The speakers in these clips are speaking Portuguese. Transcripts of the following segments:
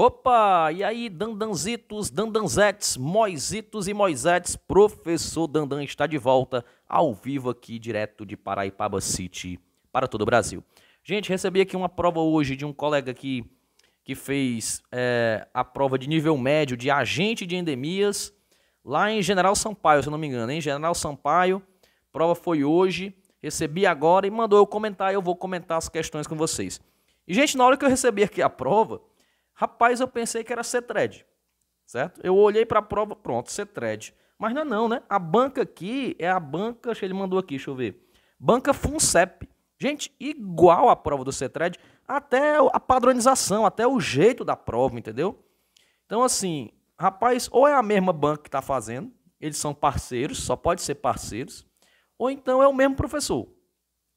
Opa! E aí, Dandanzitos, Dandanzetes, Moisitos e Moisetes, professor Dandan está de volta, ao vivo aqui, direto de Paraipaba City, para todo o Brasil. Gente, recebi aqui uma prova hoje de um colega aqui que fez a prova de nível médio de agente de endemias, lá em General Sampaio, se eu não me engano, em General Sampaio. Prova foi hoje, recebi agora e mandou eu comentar, eu vou comentar as questões com vocês. E, gente, na hora que eu recebi aqui a prova, rapaz, eu pensei que era CETRED, certo? Eu olhei para a prova, pronto, CETRED. Mas não é não, né? A banca aqui é a banca, ele mandou aqui, deixa eu ver. Banca FUNCEP. Gente, igual a prova do CETRED, até a padronização, até o jeito da prova, entendeu? Então, assim, rapaz, ou é a mesma banca que está fazendo, eles são parceiros, só pode ser parceiros, ou então é o mesmo professor,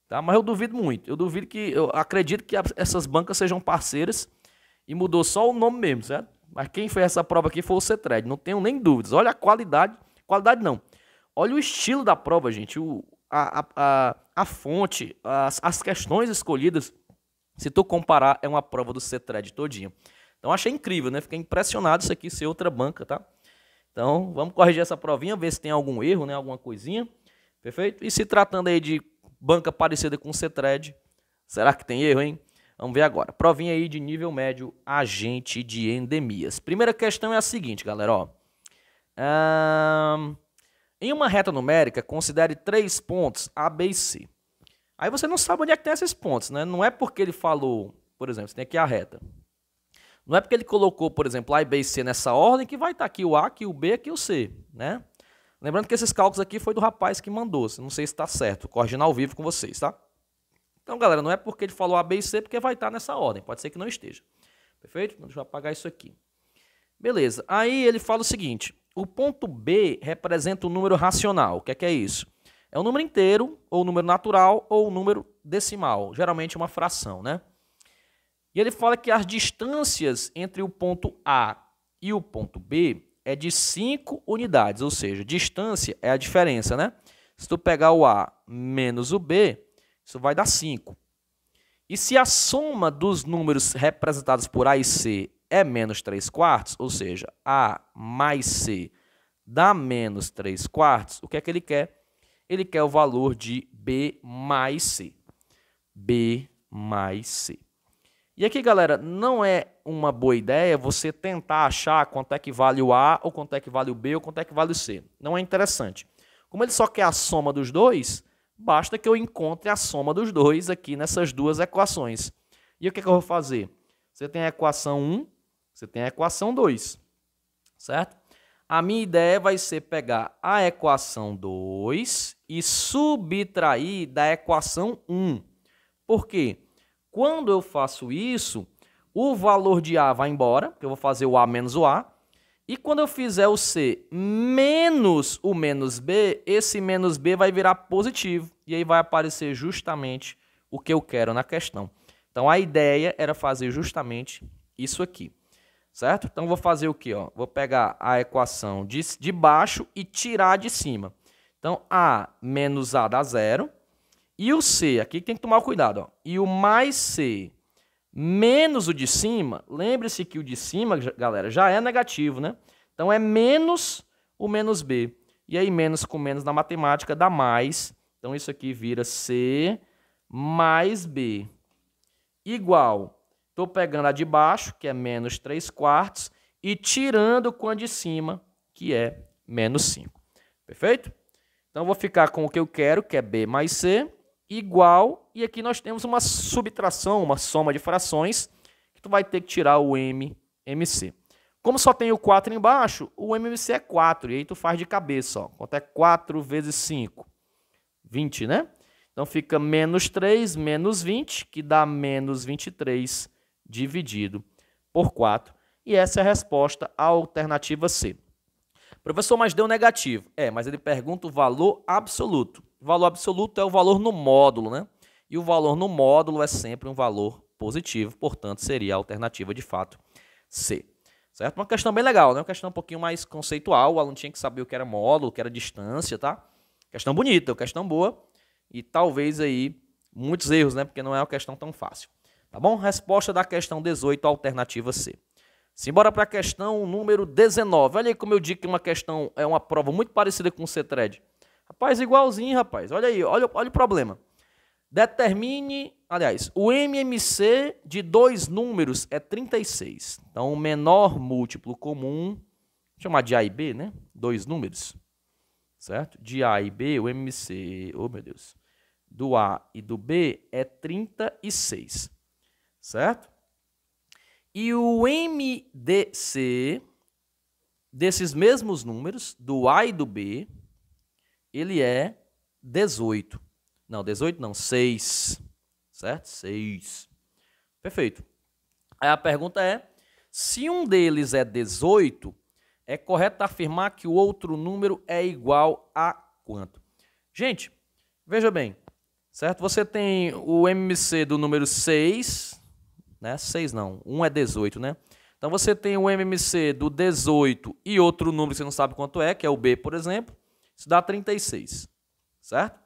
tá? Mas eu duvido muito, eu acredito que essas bancas sejam parceiras, e mudou só o nome mesmo, certo? Mas quem fez essa prova aqui foi o CETRED, não tenho nem dúvidas. Olha a qualidade não. Olha o estilo da prova, gente, a fonte, as questões escolhidas. Se tu comparar, é uma prova do CETRED todinho. Então achei incrível, né? Fiquei impressionado isso aqui ser outra banca, tá? Então vamos corrigir essa provinha, ver se tem algum erro, né? Alguma coisinha, perfeito? E se tratando aí de banca parecida com o CETRED, será que tem erro, hein? Vamos ver agora. Provinha aí de nível médio, agente de endemias. Primeira questão é a seguinte, galera. Ó. Em uma reta numérica, considere 3 pontos A, B e C. Aí você não sabe onde é que tem esses pontos, né? Não é porque ele falou, por exemplo, você tem aqui a reta. Não é porque ele colocou, por exemplo, A, B e C nessa ordem que vai estar aqui o A, aqui o B, aqui o C, né? Lembrando que esses cálculos aqui foi do rapaz que mandou. Não sei se está certo. Corrigindo ao vivo com vocês, tá? Então, galera, não é porque ele falou A, B e C, porque vai estar nessa ordem. Pode ser que não esteja. Perfeito? Então, deixa eu apagar isso aqui. Beleza. Aí ele fala o seguinte. O ponto B representa um número racional. O que é isso? É um número inteiro, ou um número natural, ou um número decimal. Geralmente uma fração, né? E ele fala que as distâncias entre o ponto A e o ponto B é de 5 unidades. Ou seja, distância é a diferença, né? Se tu pegar o A menos o B, isso vai dar 5. E se a soma dos números representados por A e C é menos 3 quartos, ou seja, A mais C dá menos 3 quartos, o que é que ele quer? Ele quer o valor de B mais C. B mais C. E aqui, galera, não é uma boa ideia você tentar achar quanto é que vale o A, ou quanto é que vale o B, ou quanto é que vale o C. Não é interessante. Como ele só quer a soma dos dois, basta que eu encontre a soma dos dois aqui nessas duas equações. E o que eu vou fazer? Você tem a equação 1, você tem a equação 2, certo? A minha ideia vai ser pegar a equação 2 e subtrair da equação 1. Por quê? Quando eu faço isso, o valor de A vai embora, porque eu vou fazer o A menos o A. E quando eu fizer o C menos o menos B, esse menos B vai virar positivo. E aí vai aparecer justamente o que eu quero na questão. Então, a ideia era fazer justamente isso aqui, certo? Então, vou fazer o quê? Vou pegar a equação de baixo e tirar de cima. Então, A menos A dá 0. E o C, aqui tem que tomar cuidado. E o mais C menos o de cima, lembre-se que o de cima, galera, já é negativo, né? Então, é menos o menos B. E aí, menos com menos na matemática dá mais. Então, isso aqui vira C mais B. Igual, estou pegando a de baixo, que é menos 3 quartos, e tirando com a de cima, que é menos 5. Perfeito? Então, vou ficar com o que eu quero, que é B mais C, igual, e aqui nós temos uma subtração, uma soma de frações, que tu vai ter que tirar o MC. Como só tem o 4 embaixo, o MC é 4, e aí tu faz de cabeça, ó. Quanto é 4 vezes 5? 20, né? Então fica menos 3, menos 20, que dá menos 23, dividido por 4. E essa é a resposta à alternativa C. Professor, mas deu negativo. Mas ele pergunta o valor absoluto. O valor absoluto é o valor no módulo, né? E o valor no módulo é sempre um valor positivo, portanto, seria a alternativa de fato C. Certo? Uma questão bem legal, né? Uma questão um pouquinho mais conceitual, o aluno tinha que saber o que era módulo, o que era distância, tá? Questão bonita, questão boa, e talvez aí muitos erros, né? Porque não é uma questão tão fácil. Tá bom? Resposta da questão 18, alternativa C. Simbora para a questão número 19. Olha aí como eu digo que uma questão é uma prova muito parecida com o CETRED. Rapaz, igualzinho, rapaz. Olha aí, olha o problema. Determine, aliás, o MMC de dois números é 36. Então, o menor múltiplo comum, vou chamar de A e B, né? Dois números, certo? De A e B, o MMC, oh meu Deus, do A e do B é 36, certo? E o MDC desses mesmos números, do A e do B, ele é 18. Não, 18 não, 6. Certo? 6. Perfeito. Aí a pergunta é, se um deles é 18, é correto afirmar que o outro número é igual a quanto? Gente, veja bem, certo? Você tem o MMC do número 6, né? 6 não, 1 é 18, né? Então você tem o MMC do 18 e outro número que você não sabe quanto é, que é o B, por exemplo. Isso dá 36, certo?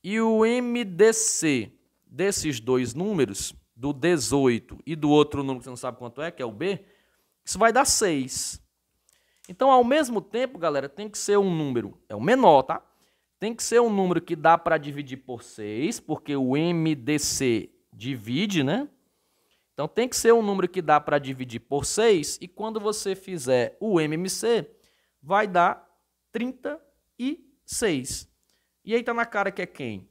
E o MDC desses dois números, do 18 e do outro número que você não sabe quanto é, que é o B, isso vai dar 6. Então, ao mesmo tempo, galera, tem que ser um número, é o menor, tá? Tem que ser um número que dá para dividir por 6, porque o MDC divide, né? Então, tem que ser um número que dá para dividir por 6, e quando você fizer o MMC, vai dar 36. E aí tá na cara que é quem?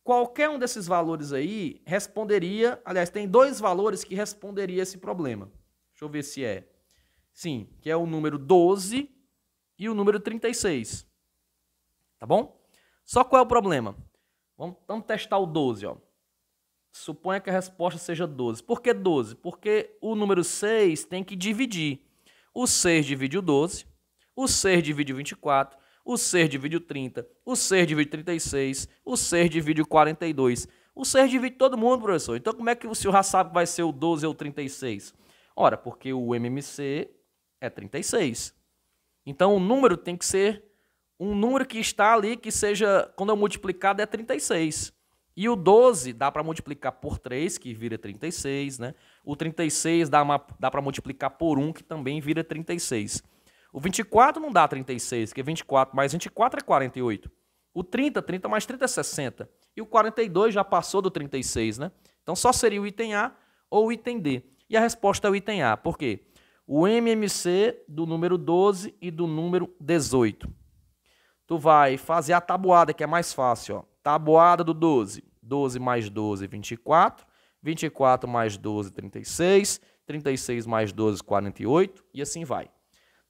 Qualquer um desses valores aí responderia, aliás, tem dois valores que responderia esse problema. Deixa eu ver se é. Sim, que é o número 12 e o número 36. Tá bom? Só qual é o problema? Vamos testar o 12, ó. Suponha que a resposta seja 12. Por que 12? Porque o número 6 tem que dividir. O 6 divide o 12, o 6 divide o 24, o 6 divide o 30, o 6 divide o 36, o 6 divide o 42. O 6 divide todo mundo, professor. Então, como é que o senhor já sabe que vai ser o 12 ou o 36? Ora, porque o MMC é 36. Então, o número tem que ser um número que está ali, que seja, quando eu multiplicado, é 36. E o 12 dá para multiplicar por 3, que vira 36, né? O 36 dá para multiplicar por 1, que também vira 36. O 24 não dá 36, porque 24 mais 24 é 48. O 30 mais 30 é 60. E o 42 já passou do 36, né? Então só seria o item A ou o item D. E a resposta é o item A. Por quê? O MMC do número 12 e do número 18. Tu vai fazer a tabuada, que é mais fácil, ó. Tabuada do 12. 12 mais 12, 24. 24 mais 12, 36. 36 mais 12, 48. E assim vai.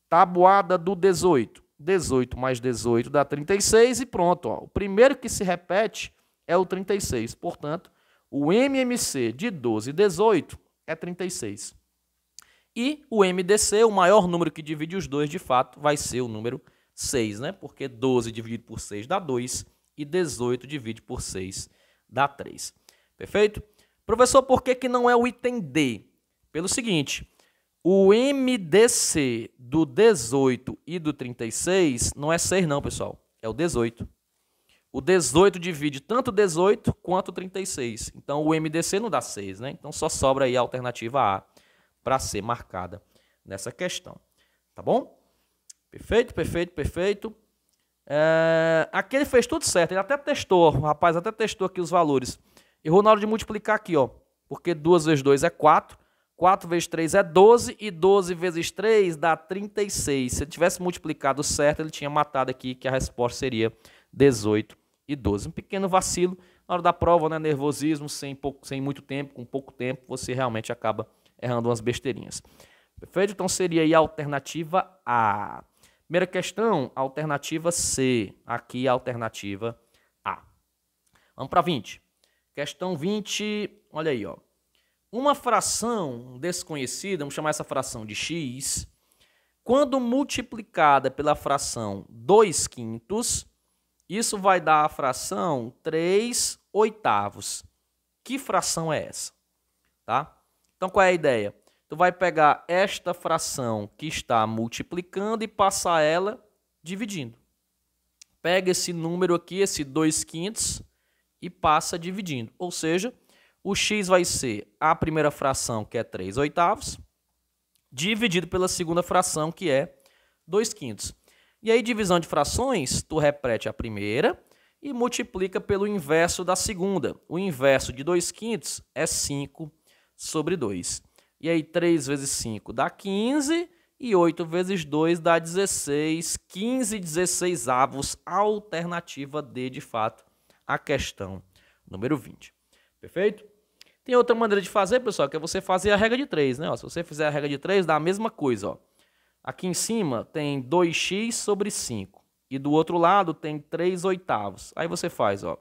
Tabuada do 18. 18 mais 18 dá 36 e pronto. Ó. O primeiro que se repete é o 36. Portanto, o MMC de 12 e 18 é 36. E o MDC, o maior número que divide os dois, de fato, vai ser o número 6, né? Porque 12 dividido por 6 dá 2 e 18 dividido por 6 dá 3. Perfeito? Professor, por que não é o item D? Pelo seguinte, o MDC do 18 e do 36 não é 6 não, pessoal. É o 18. O 18 divide tanto o 18 quanto o 36. Então, o MDC não dá 6, né? Então, só sobra aí a alternativa A para ser marcada nessa questão. Tá bom? Perfeito, perfeito, perfeito. Aqui ele fez tudo certo. Ele até testou, o rapaz até testou aqui os valores. Errou na hora de multiplicar aqui, ó. Porque 2 vezes 2 é 4. 4 vezes 3 é 12 e 12 vezes 3 dá 36. Se ele tivesse multiplicado certo, ele tinha matado aqui que a resposta seria 18 e 12. Um pequeno vacilo na hora da prova, né? Nervosismo, sem muito tempo, com pouco tempo, você realmente acaba errando umas besteirinhas. Perfeito? Então seria aí a alternativa A. Primeira questão, alternativa C. Aqui a alternativa A. Vamos para 20. Questão 20, olha aí, ó. Uma fração desconhecida, vamos chamar essa fração de x, quando multiplicada pela fração 2/5, isso vai dar a fração 3/8. Que fração é essa? Tá? Então, qual é a ideia? Tu vai pegar esta fração que está multiplicando e passar ela dividindo. Pega esse número aqui, esse 2/5, e passa dividindo. Ou seja, o x vai ser a primeira fração, que é 3/8, dividido pela segunda fração, que é 2/5. E aí, divisão de frações, tu repete a primeira e multiplica pelo inverso da segunda. O inverso de 2/5 é 5/2. E aí, 3 vezes 5 dá 15, e 8 vezes 2 dá 16. 15/16, alternativa D, de fato, a questão número 20. Perfeito? Tem outra maneira de fazer, pessoal, que é você fazer a regra de 3, né? Ó, se você fizer a regra de 3, dá a mesma coisa, ó. Aqui em cima tem 2x sobre 5. E do outro lado tem 3/8. Aí você faz, ó,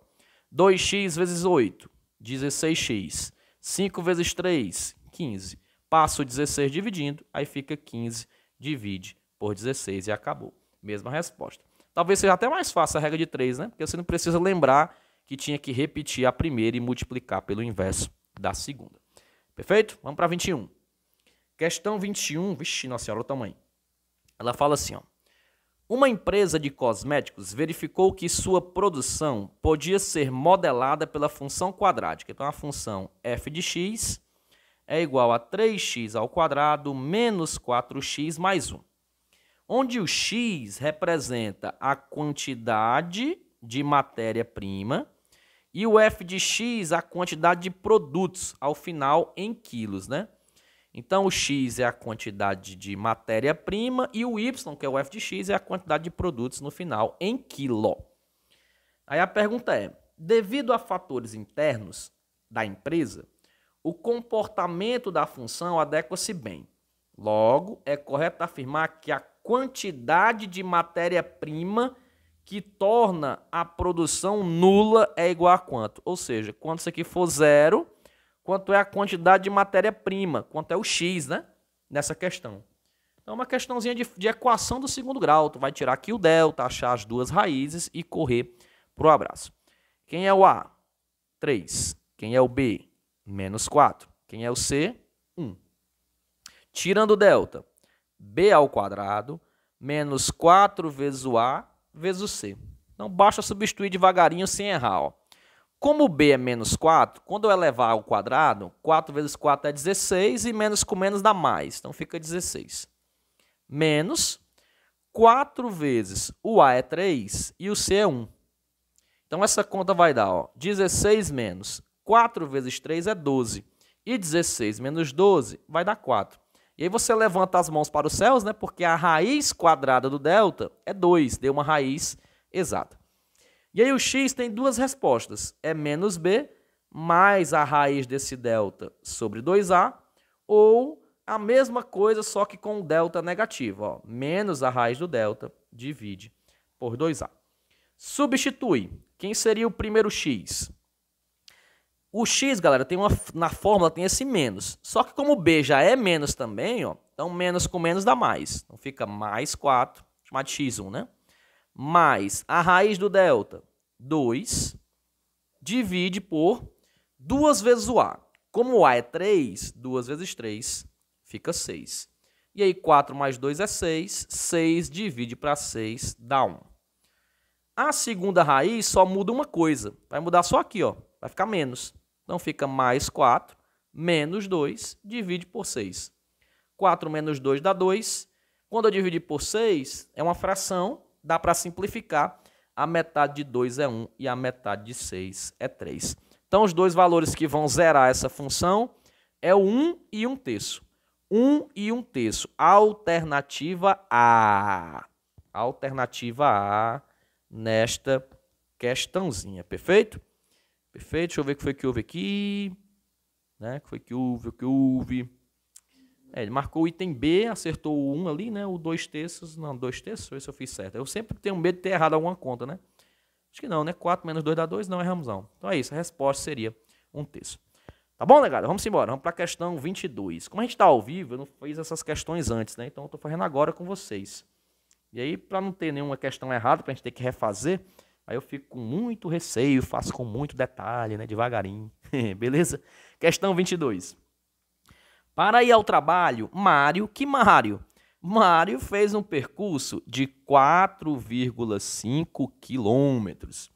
2x vezes 8, 16x. 5 vezes 3, 15. Passa o 16 dividindo, aí fica 15, divide por 16 e acabou. Mesma resposta. Talvez seja até mais fácil a regra de 3, né? Porque você não precisa lembrar que tinha que repetir a primeira e multiplicar pelo inverso da segunda. Perfeito? Vamos para 21. Questão 21. Vixe, nossa senhora, olha o tamanho. Ela fala assim, ó. Uma empresa de cosméticos verificou que sua produção podia ser modelada pela função quadrática. Então, a função f de x é igual a 3x ao quadrado menos 4x mais 1. Onde o x representa a quantidade de matéria-prima e o f de x a quantidade de produtos, ao final em quilos, né? Então, o x é a quantidade de matéria-prima e o y, que é o f de x, é a quantidade de produtos no final em quilo. Aí a pergunta é, devido a fatores internos da empresa, o comportamento da função adequa-se bem. Logo, é correto afirmar que a quantidade de matéria-prima que torna a produção nula é igual a quanto? Ou seja, quando isso aqui for zero, quanto é a quantidade de matéria-prima, quanto é o x, né? Nessa questão. Então, uma questãozinha de equação do segundo grau. Tu vai tirar aqui o delta, achar as duas raízes e correr pro abraço. Quem é o A? 3. Quem é o B? Menos 4. Quem é o C? 1. Tirando o delta, B ao quadrado menos 4 vezes o A vezes o C. Então, basta substituir devagarinho sem errar, ó. Como o B é menos 4, quando eu elevar ao quadrado, 4 vezes 4 é 16 e menos com menos dá mais. Então, fica 16. Menos 4 vezes o A é 3 e o C é 1. Então, essa conta vai dar, ó, 16 menos 4 vezes 3 é 12. E 16 menos 12 vai dar 4. E aí você levanta as mãos para os céus, né? Porque a raiz quadrada do delta é 2. Deu uma raiz exata. E aí o x tem duas respostas. É menos b mais a raiz desse delta sobre 2a, ou a mesma coisa, só que com o delta negativo. Ó, menos a raiz do delta divide por 2a. Substitui. Quem seria o primeiro x? O x, galera, na fórmula tem esse menos. Só que como o b já é menos também, ó, então menos com menos dá mais. Então fica mais 4, chamado de x1, né? Mais a raiz do delta, 2, divide por 2 vezes o a. Como o a é 3, 2 vezes 3 fica 6. E aí 4 mais 2 é 6, 6 divide para 6 dá 1. A segunda raiz só muda uma coisa, vai mudar só aqui, ó, vai ficar menos. Então fica mais 4, menos 2, divide por 6. 4 menos 2 dá 2. Quando eu dividir por 6, é uma fração, dá para simplificar. A metade de 2 é 1 e a metade de 6 é 3. Então, os dois valores que vão zerar essa função é o 1 e 1/3. 1 e 1/3. Alternativa A. Alternativa A nesta questãozinha. Perfeito? Perfeito. Deixa eu ver o que foi que houve aqui. Né? O que foi que houve? Ele marcou o item B, acertou o 1 ali, né? O 2/3. Não, 2/3, deixa eu ver se eu fiz certo. Eu sempre tenho medo de ter errado alguma conta, né? Acho que não, né? 4 menos 2 dá 2, não, erramos não. Então é isso, a resposta seria 1/3. Tá bom, negado? Vamos embora, vamos para a questão 22. Como a gente está ao vivo, eu não fiz essas questões antes, né? Então eu estou fazendo agora com vocês. E aí, para não ter nenhuma questão errada, para a gente ter que refazer, aí eu fico com muito receio, faço com muito detalhe, né? Devagarinho. Beleza? Questão 22. Para ir ao trabalho, Mário fez um percurso de 4,5 quilômetros.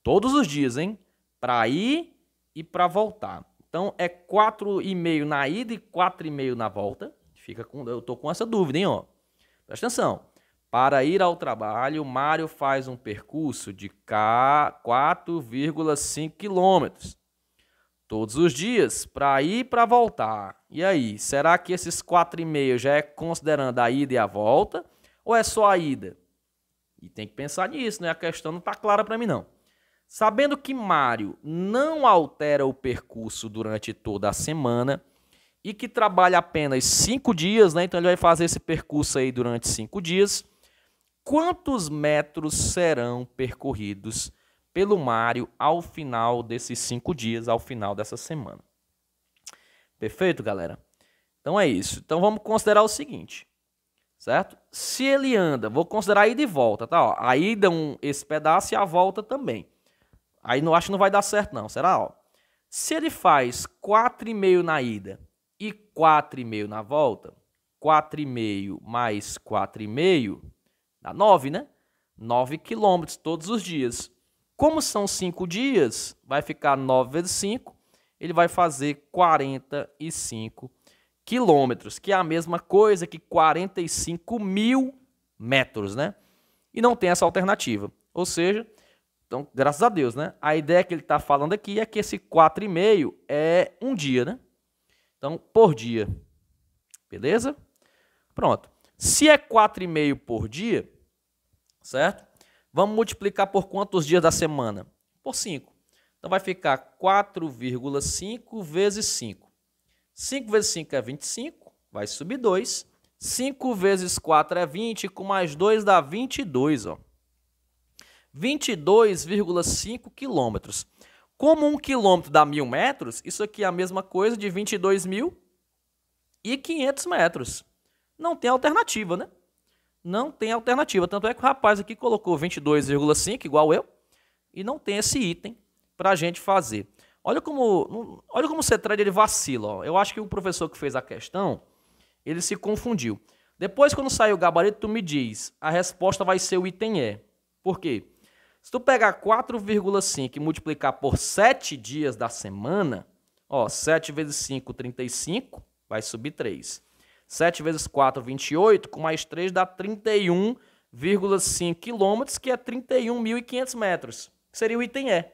Todos os dias, hein? Para ir e para voltar. Então, é 4,5 na ida e 4,5 na volta. Eu estou com essa dúvida, hein? Ó. Presta atenção. Para ir ao trabalho, Mário faz um percurso de 4,5 quilômetros todos os dias para ir e para voltar. E aí, será que esses 4,5 já é considerando a ida e a volta ou é só a ida? E tem que pensar nisso, né? A questão não está clara para mim, não. Sabendo que Mário não altera o percurso durante toda a semana e que trabalha apenas 5 dias, né? Então ele vai fazer esse percurso aí durante 5 dias. Quantos metros serão percorridos pelo Mário ao final desses 5 dias, ao final dessa semana? Perfeito, galera? Então é isso. Então vamos considerar o seguinte, certo? Se ele anda, vou considerar a ida e volta, tá? Ó, a ida esse pedaço e a volta também. Aí não acho que não vai dar certo não, será? Ó, se ele faz 4,5 na ida e 4,5 na volta, 4,5 mais 4,5 dá 9, né? 9 quilômetros todos os dias. Como são 5 dias, vai ficar 9 vezes 5, ele vai fazer 45 quilômetros, que é a mesma coisa que 45 mil metros, né? E não tem essa alternativa. Ou seja, então, graças a Deus, né? A ideia que ele está falando aqui é que esse 4,5 é um dia, né? Então, por dia. Beleza? Pronto. Se é 4,5 por dia, certo? Vamos multiplicar por quantos dias da semana? Por 5. Então, vai ficar 4,5 vezes 5. 5 vezes 5 é 25, vai subir 2. 5 vezes 4 é 20, com mais 2 dá 22, ó. 22,5 quilômetros. Como 1 quilômetro dá 1.000 metros, isso aqui é a mesma coisa de 22.500 metros. Não tem alternativa, né? Não tem alternativa. Tanto é que o rapaz aqui colocou 22,5, igual eu, e não tem esse item para a gente fazer. Olha como o CETRAD ele vacila. Ó. Eu acho que o professor que fez a questão, ele se confundiu. Depois, quando sair o gabarito, tu me diz, a resposta vai ser o item E. Por quê? Se tu pegar 4,5 e multiplicar por 7 dias da semana, ó, 7 vezes 5, 35, vai subir 3. 7 vezes 4, 28, com mais 3 dá 31,5 quilômetros, que é 31.500 metros, que seria o item E.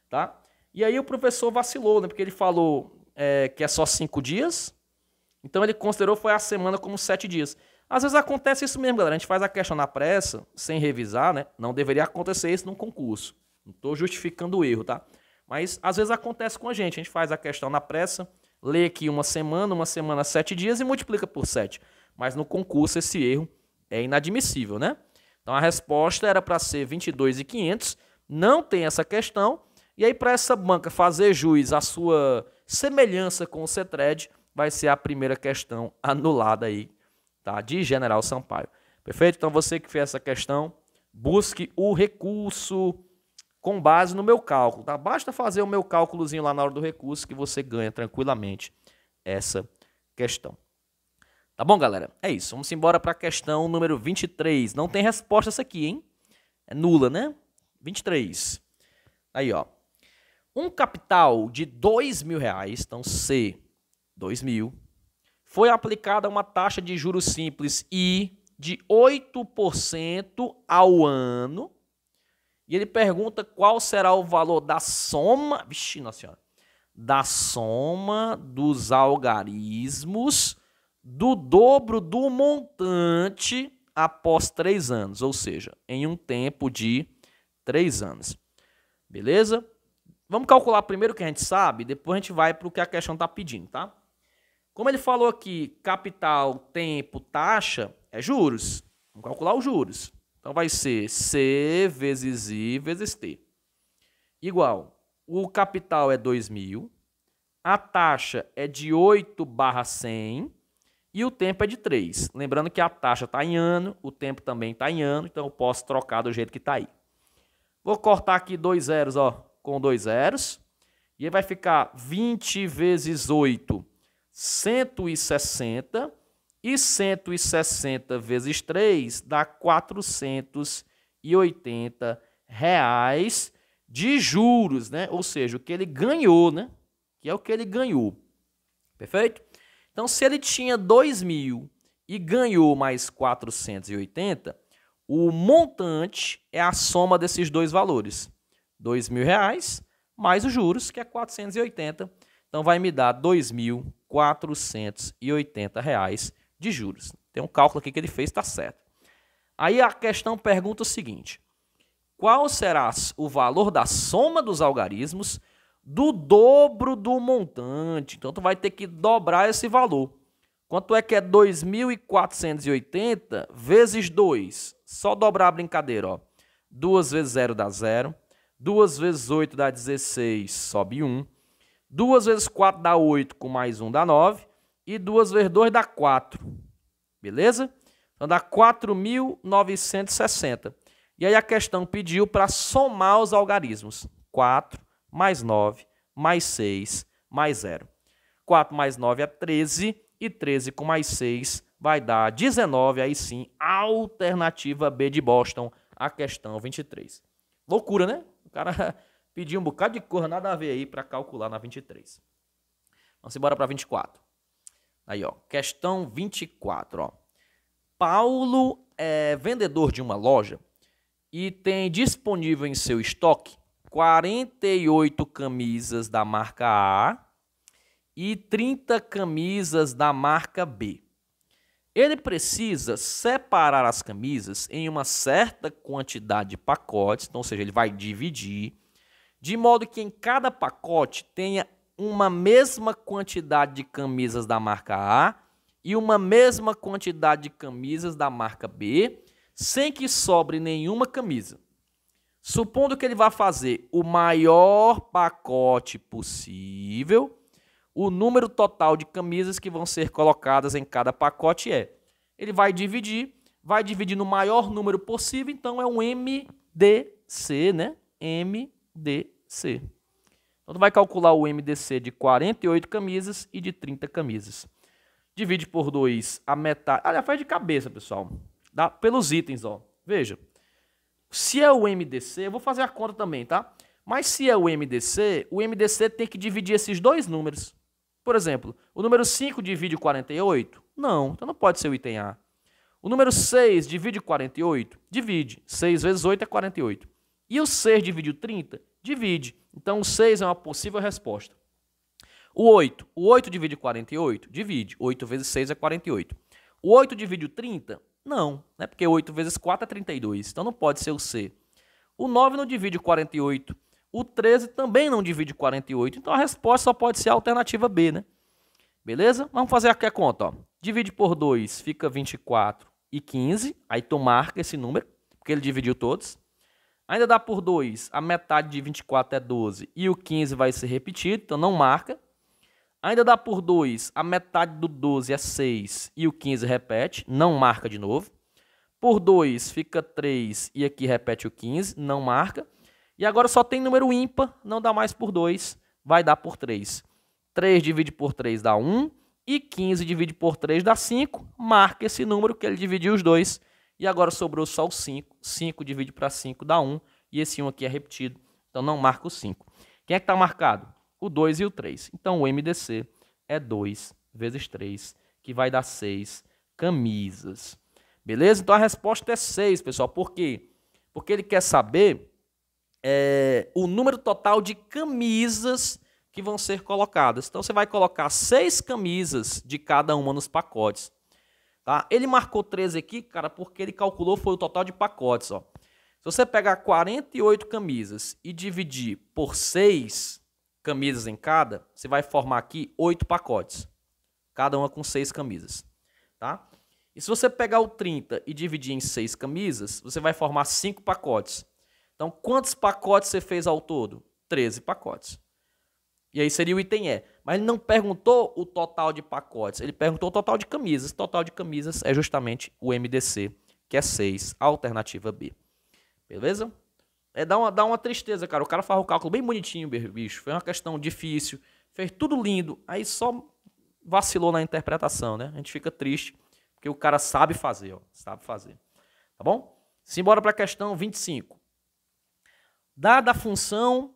Tá? E aí o professor vacilou, né? Porque ele falou que é só 5 dias, então ele considerou foi a semana como 7 dias. Às vezes acontece isso mesmo, galera. A gente faz a questão na pressa, sem revisar, né? Não deveria acontecer isso num concurso. Não estou justificando o erro, tá? Mas às vezes acontece com a gente. A gente faz a questão na pressa, lê aqui uma semana 7 dias e multiplica por 7. Mas no concurso esse erro é inadmissível, né? Então a resposta era para ser 22.500, não tem essa questão. E aí para essa banca fazer jus à sua semelhança com o CETRAD, vai ser a primeira questão anulada aí, tá? De General Sampaio. Perfeito? Então você que fez essa questão, busque o recurso com base no meu cálculo, tá? Basta fazer o meu cálculozinho lá na hora do recurso que você ganha tranquilamente essa questão. Tá bom, galera? É isso. Vamos embora para a questão número 23. Não tem resposta essa aqui, hein? É nula, né? 23. Aí, ó. Um capital de R$2.000, então C, 2.000, foi aplicada uma taxa de juros simples I de 8% ao ano. E ele pergunta qual será o valor da soma, vixe, nossa senhora, da soma dos algarismos do dobro do montante após 3 anos, ou seja, em um tempo de 3 anos. Beleza? Vamos calcular primeiro o que a gente sabe, depois a gente vai para o que a questão está pedindo, tá? Como ele falou aqui, capital, tempo, taxa, é juros. Vamos calcular os juros. Então vai ser C vezes I vezes T. Igual, o capital é 2.000, a taxa é de 8/100 e o tempo é de 3. Lembrando que a taxa está em ano, o tempo também está em ano, então eu posso trocar do jeito que está aí. Vou cortar aqui 2 zeros, ó, com 2 zeros. E aí vai ficar 20 vezes 8, 160. E 160 vezes 3 dá R$480 de juros, né? Ou seja, o que ele ganhou, né? Que é o que ele ganhou. Perfeito? Então, se ele tinha 2.000 e ganhou mais 480, o montante é a soma desses dois valores. R$ 2.000 mais os juros, que é 480. Então, vai me dar R$ 2.480 de juros. Tem um cálculo aqui que ele fez, está certo. Aí a questão pergunta o seguinte: qual será o valor da soma dos algarismos do dobro do montante? Então, tu vai ter que dobrar esse valor. Quanto é que é 2.480 vezes 2? Só dobrar a brincadeira, ó. 2 vezes 0 dá 0. 2 vezes 8 dá 16, sobe 1. 2 vezes 4 dá 8, com mais 1 dá 9. E 2 vezes 2 dá 4. Beleza? Então dá 4.960. E aí a questão pediu para somar os algarismos. 4 mais 9 mais 6 mais 0. 4 mais 9 é 13. E 13 com mais 6 vai dar 19. Aí sim, alternativa B de Boston, a questão 23. Loucura, né? O cara pediu um bocado de coisa, nada a ver aí para calcular na 23. Vamos embora para 24. Aí, ó, questão 24, ó. Paulo é vendedor de uma loja e tem disponível em seu estoque 48 camisas da marca A e 30 camisas da marca B. Ele precisa separar as camisas em uma certa quantidade de pacotes, então, ou seja, ele vai dividir, de modo que em cada pacote tenha uma mesma quantidade de camisas da marca A e uma mesma quantidade de camisas da marca B, sem que sobre nenhuma camisa. Supondo que ele vai fazer o maior pacote possível, o número total de camisas que vão ser colocadas em cada pacote ele vai dividir no maior número possível, então é um MDC, né? MDC. Então, tu vai calcular o MDC de 48 camisas e de 30 camisas. Divide por 2 a metade. Aliás, faz de cabeça, pessoal. Dá pelos itens, ó. Veja. Se é o MDC, eu vou fazer a conta também, tá? Mas se é o MDC tem que dividir esses dois números. Por exemplo, o número 5 divide 48? Não, então não pode ser o item A. O número 6 divide 48? Divide. 6 vezes 8 é 48. E o 6 divide o 30? Divide. Então, o 6 é uma possível resposta. O 8 divide 48? Divide. 8 vezes 6 é 48. O 8 divide o 30? Não, né? Porque 8 vezes 4 é 32. Então, não pode ser o C. O 9 não divide 48. O 13 também não divide 48. Então, a resposta só pode ser a alternativa B, né? Beleza? Vamos fazer aqui a conta, ó. Divide por 2, fica 24 e 15. Aí tu marca esse número, porque ele dividiu todos. Ainda dá por 2, a metade de 24 é 12 e o 15 vai ser repetido, então não marca. Ainda dá por 2, a metade do 12 é 6 e o 15 repete, não marca de novo. Por 2 fica 3 e aqui repete o 15, não marca. E agora só tem número ímpar, não dá mais por 2, vai dar por 3. 3 divide por 3 dá 1 e 15 divide por 3 dá 5. Marca esse número que ele dividiu os dois. E agora sobrou só o 5. 5 divide para 5 dá 1. E esse 1 aqui é repetido. Então não marca o 5. Quem é que está marcado? O 2 e o 3. Então o MDC é 2 vezes 3, que vai dar 6 camisas. Beleza? Então a resposta é 6, pessoal. Por quê? Porque ele quer saber o número total de camisas que vão ser colocadas. Então você vai colocar 6 camisas de cada uma nos pacotes. Tá? Ele marcou 13 aqui, cara, porque ele calculou foi o total de pacotes. Ó. Se você pegar 48 camisas e dividir por 6 camisas em cada, você vai formar aqui 8 pacotes. Cada uma com 6 camisas. Tá? E se você pegar o 30 e dividir em 6 camisas, você vai formar 5 pacotes. Então, quantos pacotes você fez ao todo? 13 pacotes. E aí seria o item E. Mas ele não perguntou o total de pacotes, ele perguntou o total de camisas. O total de camisas é justamente o MDC, que é 6, alternativa B. Beleza? Dá uma tristeza, cara. O cara faz o cálculo bem bonitinho, bicho. Foi uma questão difícil, fez tudo lindo, aí só vacilou na interpretação, né? A gente fica triste, porque o cara sabe fazer, ó. Sabe fazer. Tá bom? Simbora para a questão 25. Dada a função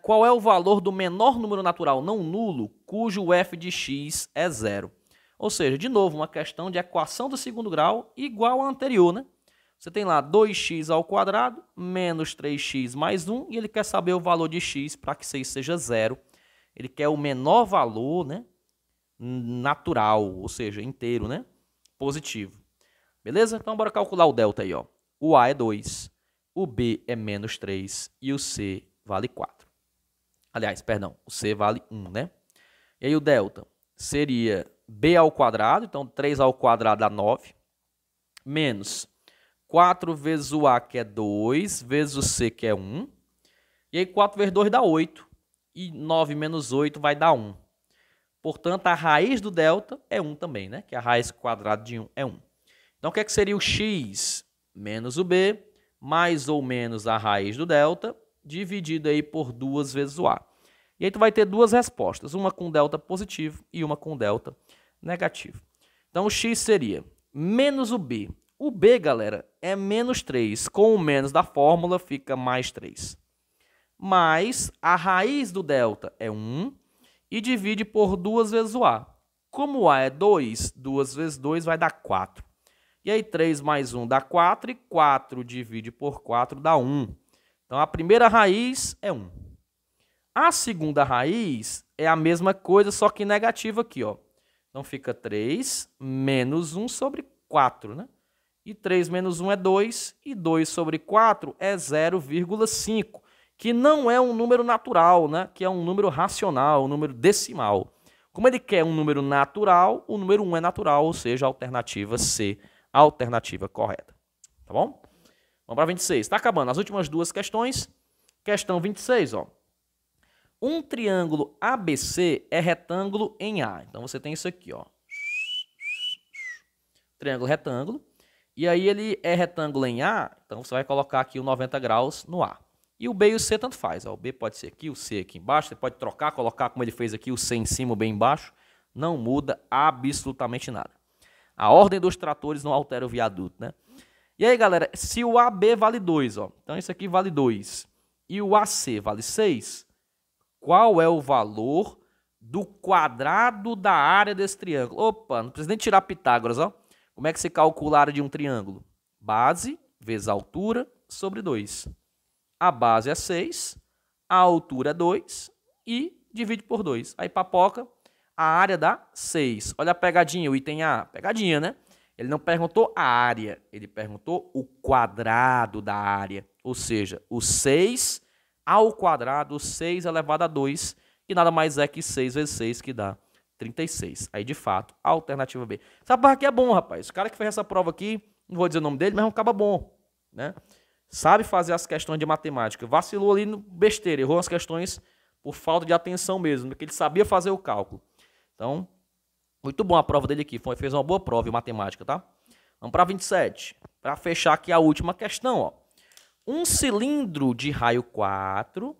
Qual é o valor do menor número natural não nulo cujo f de x é zero? Ou seja, de novo, uma questão de equação do segundo grau igual à anterior, né? Você tem lá 2x ao quadrado menos 3x mais 1 e ele quer saber o valor de x para que isso seja zero. Ele quer o menor valor, né, natural, ou seja, inteiro, né, positivo. Beleza? Então, bora calcular o delta aí, ó. O A é 2, o B é menos 3 e o C vale 4. Aliás, perdão, o C vale 1, né? E aí o delta seria B ao quadrado, então 3 ao quadrado dá 9, menos 4 vezes o A, que é 2, vezes o C, que é 1. E aí 4 vezes 2 dá 8, e 9 menos 8 vai dar 1. Portanto, a raiz do delta é 1 também, né? Que a raiz quadrada de 1 é 1. Então, o que seria o x menos o b, mais ou menos a raiz do delta, dividido aí por 2 vezes o a. E aí tu vai ter duas respostas, uma com delta positivo e uma com delta negativo. Então, o x seria menos o b. O b, galera, é menos 3. Com o menos da fórmula, fica mais 3. Mais a raiz do delta é 1 e divide por 2 vezes o a. Como o a é 2, 2 vezes 2 vai dar 4. E aí 3 mais 1 dá 4 e 4 divide por 4 dá 1. Então a primeira raiz é 1. A segunda raiz é a mesma coisa, só que negativa aqui, ó. Então fica 3 menos 1 sobre 4, né? E 3 menos 1 é 2, e 2 sobre 4 é 0,5, que não é um número natural, né? Que é um número racional, um número decimal. Como ele quer um número natural, o número 1 é natural, ou seja, a alternativa C, a alternativa correta. Tá bom? Vamos para 26. Está acabando as últimas duas questões. Questão 26, ó. Um triângulo ABC é retângulo em A. Então, você tem isso aqui, ó. Triângulo retângulo. E aí, ele é retângulo em A, então você vai colocar aqui o 90 graus no A. E o B e o C tanto faz. Ó. O B pode ser aqui, o C aqui embaixo. Você pode trocar, colocar como ele fez aqui, o C em cima, o B embaixo. Não muda absolutamente nada. A ordem dos tratores não altera o viaduto, né? E aí, galera, se o AB vale 2, ó. Então, isso aqui vale 2. E o AC vale 6. Qual é o valor do quadrado da área desse triângulo? Opa, não precisa nem tirar Pitágoras, ó. Como é que se calcula a área de um triângulo? Base vezes a altura sobre 2. A base é 6, a altura é 2 e divide por 2. Aí papoca, a área dá 6. Olha a pegadinha, o item A. Pegadinha, né? Ele não perguntou a área, ele perguntou o quadrado da área. Ou seja, o 6 ao quadrado, 6 elevado a 2, que nada mais é que 6 vezes 6, que dá 36. Aí, de fato, a alternativa B. Essa barra aqui é bom, rapaz. O cara que fez essa prova aqui, não vou dizer o nome dele, mas é um cara bom, né? Sabe fazer as questões de matemática. Vacilou ali no besteira, errou as questões por falta de atenção mesmo, porque ele sabia fazer o cálculo. Então, muito bom a prova dele aqui. Fez uma boa prova em matemática, tá? Vamos para 27. Para fechar aqui a última questão, ó. Um cilindro de raio 4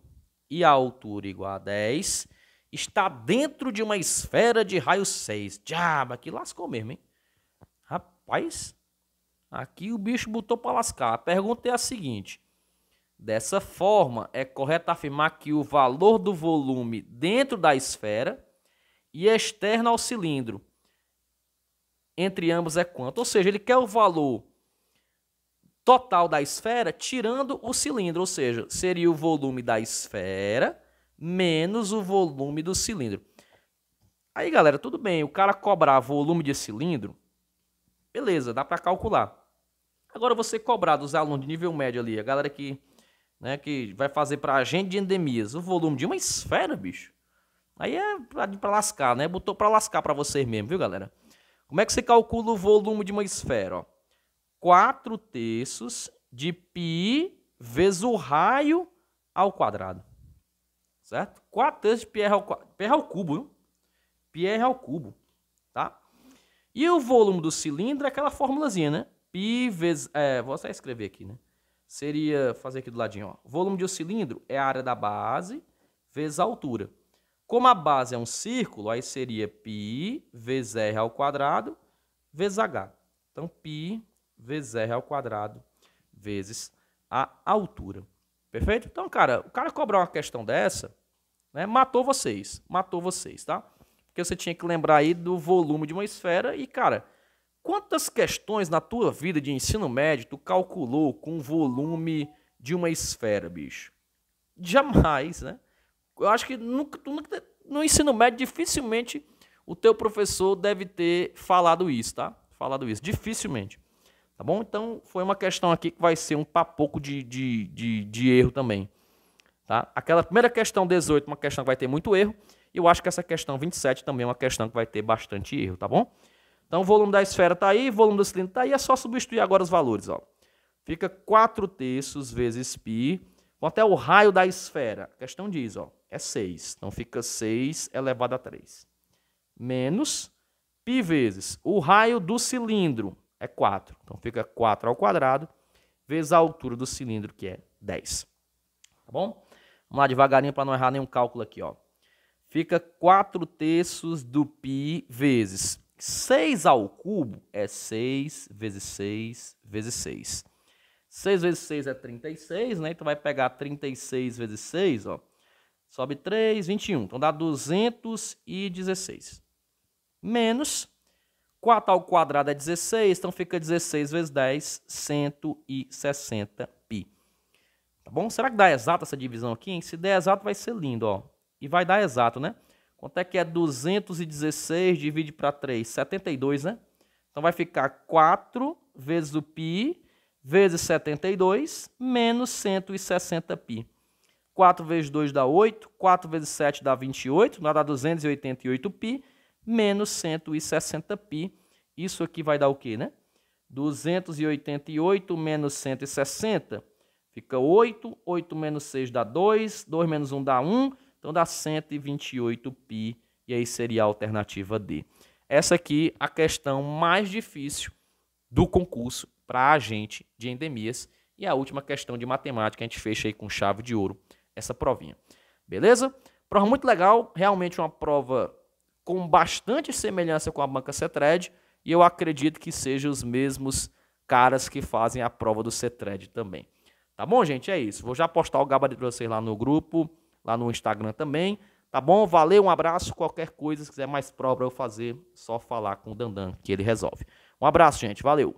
e a altura igual a 10 está dentro de uma esfera de raio 6. Diabo, aqui lascou mesmo, hein? Rapaz, aqui o bicho botou para lascar. A pergunta é a seguinte. Dessa forma, é correto afirmar que o valor do volume dentro da esfera e externo ao cilindro entre ambos é quanto? Ou seja, ele quer o valor total da esfera tirando o cilindro, ou seja, seria o volume da esfera menos o volume do cilindro. Aí, galera, tudo bem, o cara cobrar volume de cilindro, beleza, dá para calcular. Agora, você cobrar dos alunos de nível médio ali, a galera que, né, que vai fazer para agente de endemias, o volume de uma esfera, bicho, aí é para lascar, né? Botou para lascar para vocês mesmo, viu, galera? Como é que você calcula o volume de uma esfera, ó? 4/3 de π vezes o raio ao quadrado. Certo? 4/3 de πr ao quadrado. πr ao cubo, viu? πr ao cubo, tá? E o volume do cilindro é aquela formulazinha, né? π vezes... vou só escrever aqui, né? Seria... fazer aqui do ladinho, ó. O volume de um cilindro é a área da base vezes a altura. Como a base é um círculo, aí seria π vezes r ao quadrado vezes h. Então, π vezes r ao quadrado vezes a altura. Perfeito? Então, cara, o cara cobrar uma questão dessa, né, matou vocês, tá? Porque você tinha que lembrar aí do volume de uma esfera e, cara, quantas questões na tua vida de ensino médio tu calculou com o volume de uma esfera, bicho? Jamais, né? Eu acho que no ensino médio, dificilmente o teu professor deve ter falado isso, tá? Falado isso, dificilmente. Tá bom? Então, foi uma questão aqui que vai ser um papoco de erro também. Tá? Aquela primeira questão 18, uma questão que vai ter muito erro. E eu acho que essa questão 27 também é uma questão que vai ter bastante erro, tá bom? Então, o volume da esfera está aí, o volume do cilindro está aí. É só substituir agora os valores, ó. Fica 4/3 vezes π. Quanto é o raio da esfera? A questão diz, ó, é 6. Então, fica 6 elevado a 3. Menos π vezes o raio do cilindro. É 4. Então, fica 4 ao quadrado vezes a altura do cilindro, que é 10. Tá bom? Vamos lá devagarinho para não errar nenhum cálculo aqui, ó. Fica 4/3 do π vezes 6 ao cubo é 6 vezes 6 vezes 6. 6 vezes 6 é 36, né? Então vai pegar 36 vezes 6, ó. Sobe 3, 21. Então dá 216. Menos 4 ao quadrado é 16, então fica 16 vezes 10, 160π. Tá bom? Será que dá exato essa divisão aqui, hein? Se der exato, vai ser lindo, ó. E vai dar exato, né? Quanto é que é 216 divide para 3? 72, né? Então vai ficar 4 vezes o π vezes 72 menos 160π. 4 vezes 2 dá 8, 4 vezes 7 dá 28, dá 288π. Menos 160π. Isso aqui vai dar o quê, né? 288 menos 160. Fica 8. 8 menos 6 dá 2. 2 menos 1 dá 1. Então dá 128π. E aí seria a alternativa D. Essa aqui é a questão mais difícil do concurso para agente de endemias. E a última questão de matemática. A gente fecha aí com chave de ouro essa provinha. Beleza? Prova muito legal. Realmente uma prova com bastante semelhança com a banca CETRED, e eu acredito que sejam os mesmos caras que fazem a prova do CETRED também. Tá bom, gente? É isso. Vou já postar o gabarito para vocês lá no grupo, lá no Instagram também. Tá bom? Valeu, um abraço. Qualquer coisa, se quiser mais prova para eu fazer, só falar com o Dandan, que ele resolve. Um abraço, gente. Valeu.